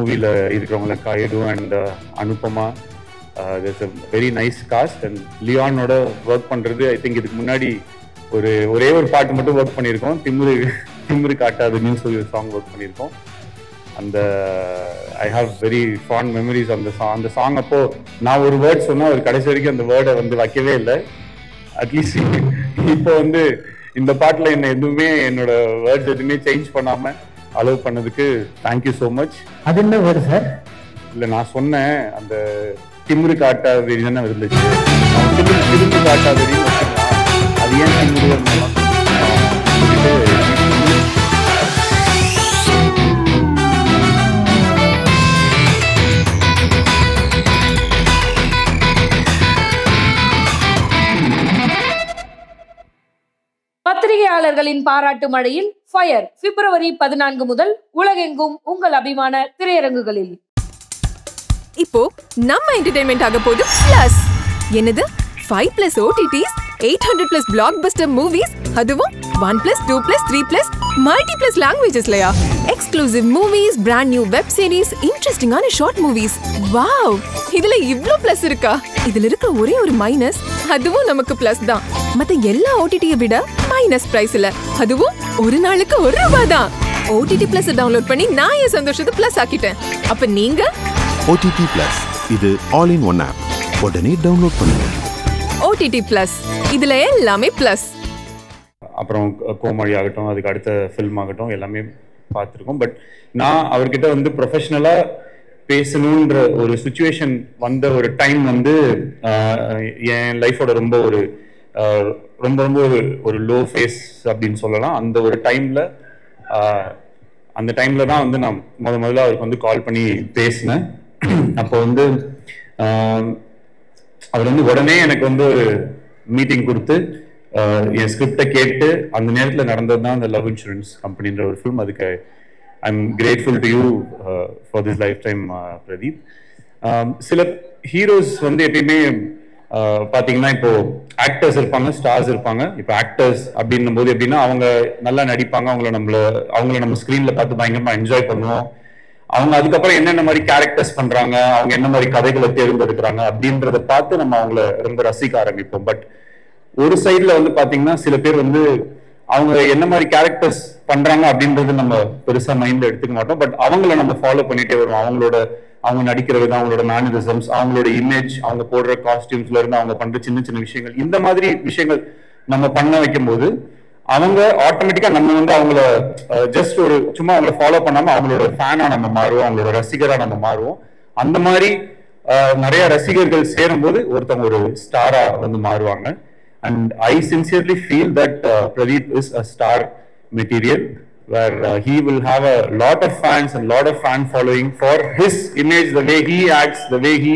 மூவியில் இருக்கிறவங்கள Kayadu and Anupama. there's a very nice cast and லியானோட ஒர்க் பண்ணுறது ஐ திங்க் இதுக்கு முன்னாடி ஒரே ஒரு பாட்டு மட்டும் ஒர்க் பண்ணியிருக்கோம். திமிரு காட்டாதுன்னு சொல்லி ஒரு சாங் ஒர்க் பண்ணியிருக்கோம். அந்த ஐ ஹாவ் வெரி ஃபாண்ட் மெமரிஸ் அந்த சாங். அப்போ நான் ஒரு வேர்ட் சொன்னால் அவர் கடைசி வரைக்கும் அந்த வேர்டை வைக்கவே இல்லை. அட்லீஸ்ட் இப்போ இந்த பாட்டில் எதுவுமே என்னோட வேர்ட்ஸ் எதுவுமே சேஞ்ச் பண்ணாமல் அலோவ் பண்ணதுக்கு தேங்க்யூ ஸோ மச். அது என்ன வேர்டு சார்? இல்லை, நான் சொன்னேன் அந்த திமிரு காட்டாதே தானே இருந்துச்சு. திமிரு காட்டாதே அது ஏன் திமிரு பத்திரிகையாளர்களின் பாராட்டு மழையில் ஃபயர் பிப்ரவரி 14 முதல் உலகெங்கும் உங்கள் அபிமான திரையரங்குகளில். இப்போ நம்ம என்டர்டெயின்மெண்ட் ஆக போகுது பிளஸ். என்னது 5+ OTTs, 800+ blockbuster movies, அதுவும் 1+, 2+, 3+ multi+ languagesலயா? Exclusive movies, brand new web series, இன்ட்ரெஸ்டிங்கான ஷார்ட் மூவிஸ். வாவ், இதுல இவ்ளோ பிளஸ் இருக்கா? இதுல இருக்க ஒரே ஒரு மைனஸ், அதுவும் நமக்கு பிளஸ் தான். மத்த எல்லா OTT-யை விட மைனஸ் பிரைஸ்ல, அதுவும் ஒரு நாளுக்கு ₹1 தான். OTT Plus டவுன்லோட் பண்ணி நான் என் சந்தோஷத்தை பிளஸ் ஆக்கிட்டேன். அப்ப நீங்க OTT Plus, இது ஆல் இன் ஒன் ஆப். உடனே டவுன்லோட் பண்ணுங்க. OTT Plus, இதுல எல்லாமே பிளஸ். அப்புறம் கோமாளி ஆகட்டும், அதுக்கு அடுத்த ஃபில்ம் ஆகட்டும், எல்லாமே பார்த்துருக்கோம். பட் நான் அவர்கிட்ட ப்ரொஃபஷ்னலாக பேசணுன்ற ஒரு சுச்சுவேஷன் வந்த ஒரு டைம் என் லைஃபோட ரொம்ப ரொம்ப ஒரு லோ ஃபேஸ் அப்படின்னு சொல்லலாம். அந்த ஒரு டைமில் தான் நான் முதல்ல அவருக்கு கால் பண்ணி பேசினேன். அப்போ அவர் உடனே எனக்கு ஒரு மீட்டிங் கொடுத்து என் ஸ்கிரிப்டை கேட்டு அந்த நேரத்தில் நடந்தது தான் அந்த லவ் இன்சூரன்ஸ் கம்பெனின்ற ஒரு ஃபிலிம். அதுக்கு I am grateful to you for this life time Pradeep. சில ஹீரோஸ் எப்பயுமே பார்த்தீங்கன்னா இப்போ ஆக்டர்ஸ் இருப்பாங்க, ஸ்டார்ஸ் இருப்பாங்க. இப்போ ஆக்டர்ஸ் அப்படின்னும் போது எப்படின்னா அவங்க நல்லா நடிப்பாங்க, அவங்கள நம்ம ஸ்க்ரீனில் பார்த்து பயங்கரமாக என்ஜாய் பண்ணுவோம். அவங்க அதுக்கப்புறம் என்னென்ன மாதிரி கேரக்டர்ஸ் பண்றாங்க, அவங்க என்ன மாதிரி கதைகளை தேர்ந்தெடுக்கிறாங்க அப்படின்றத பார்த்து நம்ம அவங்கள ரொம்ப ரசிக்க ஆரம்பிப்போம். பட் ஒரு சைட்ல பாத்தீங்கன்னா சில பேர் அவங்க என்ன மாதிரி கேரக்டர்ஸ் பண்றாங்க அப்படின்றது நம்ம பெருசா மைண்ட்ல எடுத்துக்க மாட்டோம். பட் அவங்கள நம்ம ஃபாலோ பண்ணிட்டே வருவோம். அவங்க நடிக்கிற விதம், அவங்களோட மேனரிசம்ஸ், அவங்களோட இமேஜ், அவங்க போடுற காஸ்டியூம்ஸ்ல இருந்து அவங்க பண்ற சின்ன சின்ன விஷயங்கள், இந்த மாதிரி விஷயங்கள் நம்ம பண்ண வைக்கும் போது அவங்க ஆட்டோமேட்டிக்கா நம்ம அவங்கள ஜஸ்ட் சும்மா அவங்கள ஃபாலோ பண்ணாம அவங்களோட ஃபேனா நம்ம மாறுவோம், அவங்களோட ரசிகரா நம்ம மாறுவோம். அந்த மாதிரி நிறைய ரசிகர்கள் சேரும் போது ஒருத்தவங்க ஒரு ஸ்டாரா மாறுவாங்க. And I sincerely feel that Pradeep is a star material where he will have a lot of fans and lot of fan following for his image, the way he acts, the way he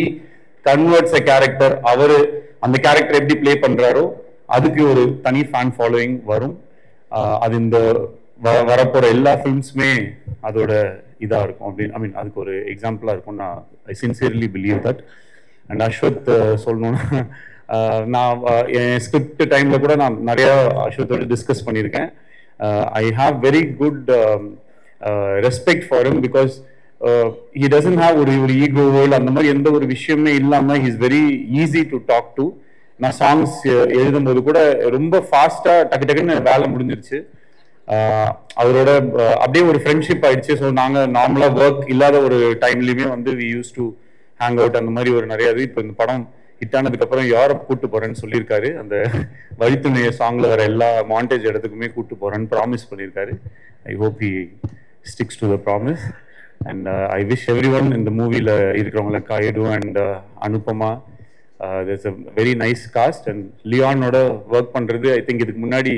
converts a character. அவரு அந்த character எப்படி play பண்றாரோ அதுக்கு ஒரு தனி fan following வரும். அது இந்த வரப்போற எல்லா ஃபிலிம்ஸுமே அதோட இதா இருக்கும் அப்படின்னு அதுக்கு ஒரு எக்ஸாம்பிளா இருக்கும். நான் I sincerely believe that. And Ashwath சொல்லணும்னா நான் என் ஸ்கிரிப்ட் டைம்ல கூட நான் நிறைய அஸ்வத்தோட டிஸ்கஸ் பண்ணியிருக்கேன். I have very good respect for him because he doesn't have ஒரு ஈகோ அந்த மாதிரி எந்த ஒரு விஷயமே இல்லாமல் he is very easy to talk to. நான் சாங்ஸ் எழுதும்போது கூட ரொம்ப ஃபாஸ்டா டக்குன்னு வேலை முடிஞ்சிருச்சு. அவரோட அப்படியே ஒரு ஃப்ரெண்ட்ஷிப் ஆயிடுச்சு. ஸோ நாங்கள் நார்மலாக ஒர்க் இல்லாத ஒரு டைம்லையுமே we use to hang out அந்த மாதிரி ஒரு நிறைய இது. இப்போ இந்த படம் ஹிட் ஆனதுக்கு அப்புறம் யூரோப் கூட்டு போறேன்னு சொல்லியிருக்காரு. அந்த வழித்துணைய சாங்ல வர எல்லா மாண்டேஜ் இடத்துக்குமே கூட்டு போறேன்னு ப்ராமிஸ் பண்ணியிருக்காரு. I hope he sticks to the promise. And I wish everyone இந்த மூவியில் இருக்கிறவங்கள Kayadu and Anupama. there's a very nice cast and லியானோட ஒர்க் பண்றது ஐ திங்க் இதுக்கு முன்னாடி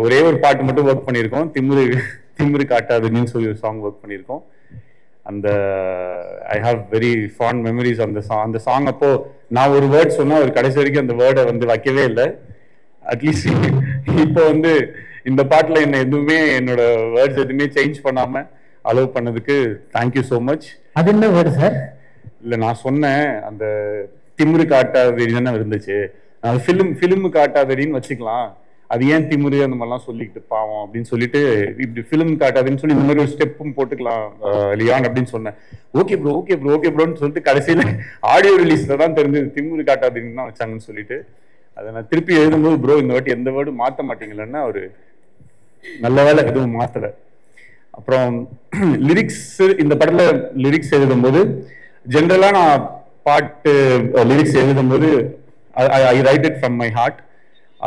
ஒரே ஒரு பாட்டு மட்டும் ஒர்க் பண்ணியிருக்கோம். திமிரு காட்டாதுன்னு சொல்லி ஒரு சாங் ஒர்க் பண்ணியிருக்கோம். அந்த ஐ ஹாவ் வெரி ஃபாண்ட் மெமரிஸ் அந்த சாங். அப்போ நான் ஒரு வேர்ட் சொன்னா அவர் கடைசி வரைக்கும் அந்த வேர்டை வைக்கவே இல்லை. அட்லீஸ்ட் இப்போ இந்த பாட்டில் எதுவுமே என்னோட வேர்ட்ஸ் எதுவுமே சேஞ்ச் பண்ணாம அலோவ் பண்ணதுக்கு தேங்க்யூ ஸோ மச். அது என்ன வேர்டு சார்? இல்லை, நான் சொன்னேன் அந்த திமிரு காட்டாதே தானே இருந்துச்சு. ஃபிலிம் காட்டாதடின்னு வச்சுக்கலாம். அது ஏன் திமுரு அந்த மாதிரிலாம் சொல்லிக்கிட்டு பாவம் அப்படின்னு சொல்லிட்டு இப்படி ஃபிலிம் காட்டாதுன்னு சொல்லி இந்த மாதிரி ஒரு ஸ்டெப்பும் போட்டுக்கலாம் லியான் அப்படின்னு சொன்னேன். ஓகே ப்ரோன்னு சொல்லிட்டு கடைசியில் ஆடியோ ரிலீஸ்ல தான் தெரிஞ்சது திமுரு காட்டாதுன்னு தான் வச்சாங்கன்னு சொல்லிட்டு அதை நான் திருப்பி எழுதும்போது ப்ரோ இந்த வாட்டி எந்த வேர்டும் மாற்ற மாட்டீங்களன்னா ஒரு நல்ல வேலை எதுவும் மாற்றலை. அப்புறம் லிரிக்ஸ் இந்த படத்தில் லிரிக்ஸ் எழுதும்போது ஜென்ரலாக நான் பாட்டு லிரிக்ஸ் எழுதும்போது I write it from my heart.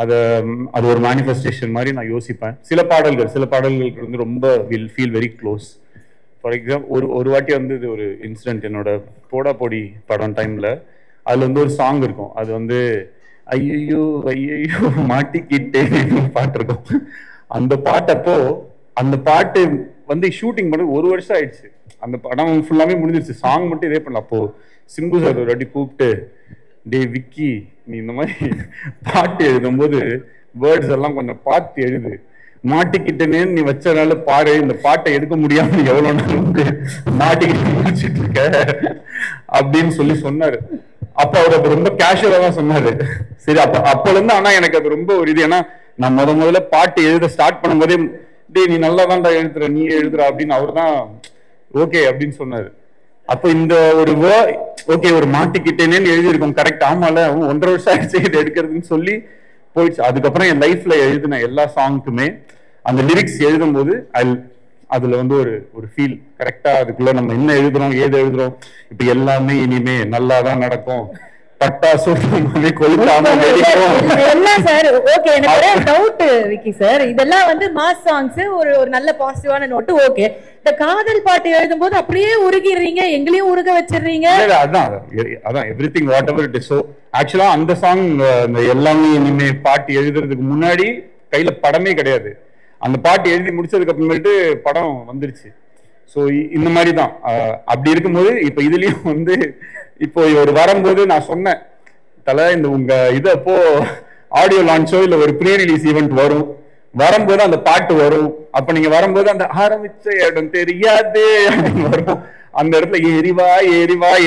அது ஒரு மேனிஃபெஸ்டேஷன் மாதிரி நான் யோசிப்பேன். சில பாடல்களுக்கு வந்து ரொம்ப will feel very close. For example ஒரு வாட்டி வந்து இது ஒரு இன்சிடென்ட் என்னோட போடா போடி படம் டைமில் அதில் வந்து ஒரு சாங் இருக்கும். அது வந்து ஐயோ மாட்டிக்கிட்டே பாட்டு இருக்கும். அந்த பாட்டு வந்து ஷூட்டிங் பண்ணது 1 வருஷம் ஆயிடுச்சு. அந்த படம் ஃபுல்லாமே முடிஞ்சிருச்சு. சாங் மட்டும் இதே பண்ணல. அப்போ சிம்பு சார் ஒரு வாட்டி கூப்பிட்டு டே விக்கி நீ இந்த மாதிரி பாட்டு எழுதும்போது வேர்ட்ஸ் எல்லாம் கொஞ்சம் பார்த்து எழுது, மாட்டிக்கிட்டேன்னு நீ வச்சனால பாரு, இந்த பாட்டை எடுக்க முடியாம எவ்வளவு நாள் வந்து மாட்டிக்கிட்டு முடிச்சிட்டு இருக்க அப்படின்னு சொல்லி சொன்னாரு. அப்ப அவர் ரொம்ப கேஷுவலா தான் சொன்னாரு. சரி அப்பல இருந்து ஆனா எனக்கு அது ரொம்ப ஒரு இது. ஏன்னா நான் முதல்ல பாட்டு எழுத ஸ்டார்ட் பண்ணும்போதே டே நீ நல்லா தான்டா எழுதுற, நீ எழுதுற அப்படின்னு அவர் தான் ஓகே அப்படின்னு சொன்னாரு. அப்ப இந்த ஒரு ஓகே ஒரு மாட்டிக்கிட்டேனேன்னு எழுதியிருக்கோம் கரெக்ட். ஆமால 1.5 வருஷம் ஆயிடுச்சு இது எடுக்கிறதுன்னு சொல்லி போயிடுச்சு. அதுக்கப்புறம் என் லைஃப்ல எழுதின எல்லா சாங்க்குமே அந்த லிரிக்ஸ் எழுதும் போது அதுல வந்து ஒரு ஃபீல் கரெக்டா அதுக்குள்ள நம்ம என்ன எழுதுறோம் ஏது எழுதுறோம். இப்ப எல்லாமே இனிமே நல்லாதான் நடக்கும், பட்டாசு கொளுத்தாம சார். ஓகே, எனக்கு டவுட் விக்கி சார், இதெல்லாம் வந்து மாஸ் சாங்ஸ் ஒரு நல்ல பாசிட்டிவான நோட்டு. ஓகே, இந்த காதல் பாட்டு எழுதும் போது அப்படியே உருகிடுறீங்க, எங்களையும் உருக வச்சிடுறீங்க. அதான் everything what ever it is. So ஆக்சுவலா அந்த சாங் எல்லாமே இனிமே பாட்டு எழுதுறதுக்கு முன்னாடி கையில படமே கிடையாது. அந்த பாட்டு எழுதி முடிச்சதுக்கு அப்புறமேட்டு படம் வந்துருச்சு. ஸோ இந்த மாதிரி தான். அப்படி இருக்கும்போது இப்போ இதுலயும் வந்து இப்போ ஒரு வரும்போது நான் சொன்னேன் தலை இந்த உங்க இது அப்போ ஆடியோ லான்ச்சோ இல்லை ஒரு ப்ரீ ரிலீஸ் ஈவெண்ட் வரும்போது அந்த பாட்டு வரும். அப்ப நீங்க வரும்போது அந்த ஆரம்பிச்ச இடம் தெரியாது அப்படின்னு வரும். அந்த இடத்துல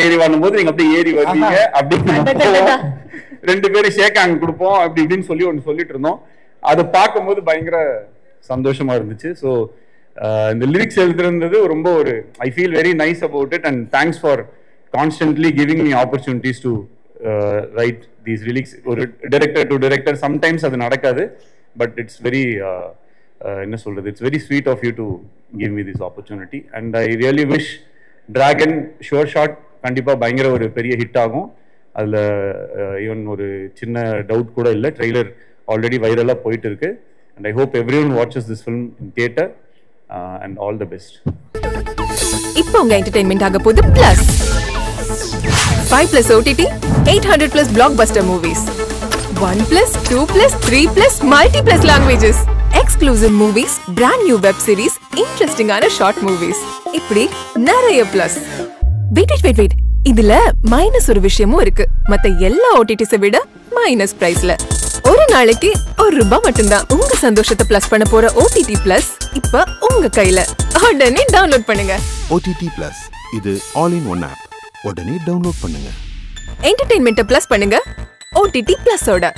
ஏறிவான்னும் போது நீங்க அப்படியே ஏறி வருவீங்க. அப்படின்னு 2 பேரும் ஷேக்காங்க கொடுப்போம் அப்படி இப்படின்னு சொல்லி ஒன்று சொல்லிட்டு இருந்தோம். அதை பார்க்கும்போது பயங்கர சந்தோஷமா இருந்துச்சு. ஸோ இந்த லிரிக்ஸ் எழுதுறது ரொம்ப ஒரு I feel very nice about it and thanks for constantly giving me opportunities to write these lyrics. ஒரு டைரக்டர் டு டைரக்டர் சம்டைம்ஸ் அது நடக்காது. பட் இட்ஸ் வெரி என்ன சொல்றது, it's very sweet of you to give me this opportunity and I really wish Dragon sure shot கண்டிப்பா பயங்கர ஒரு பெரிய hit ஆகும். அதுல ஈவன் ஒரு சின்ன டவுட் கூட இல்லை. ட்ரெய்லர் ஆல்ரெடி வைரலா போயிட்டு இருக்கு. And I hope everyone watches this film in theater and all the best. இப்போ உங்க என்டர்டெயின்மெண்ட் ஆக போகுது plus 5+ OTT 800+ blockbuster movies 1+, 2+, 3+, multi+ languages exclusive movies, brand new web series, interesting ஆன short movies இப்படி நிறைய plus. Wait இதுல minus ஒரு விஷயமும் இருக்கு. மத்த எல்லா OTTs விட மைனஸ் பிரைஸ்ல ஒரு நாளைக்கு ₹1 மட்டும்தான். உங்க சந்தோஷத்தை பிளஸ் பண்ண போற OTT Plus இப்ப உங்க கையில. உடனே டவுன்லோட் பண்ணுங்க. OTT Plus இது ஆல் இன் ஒன் ஆப். உடனே டவுன்லோட் பண்ணுங்க. என்டர்டெயின்மெண்ட்டை பிளஸ் பண்ணுங்க OTT Plus ஓட.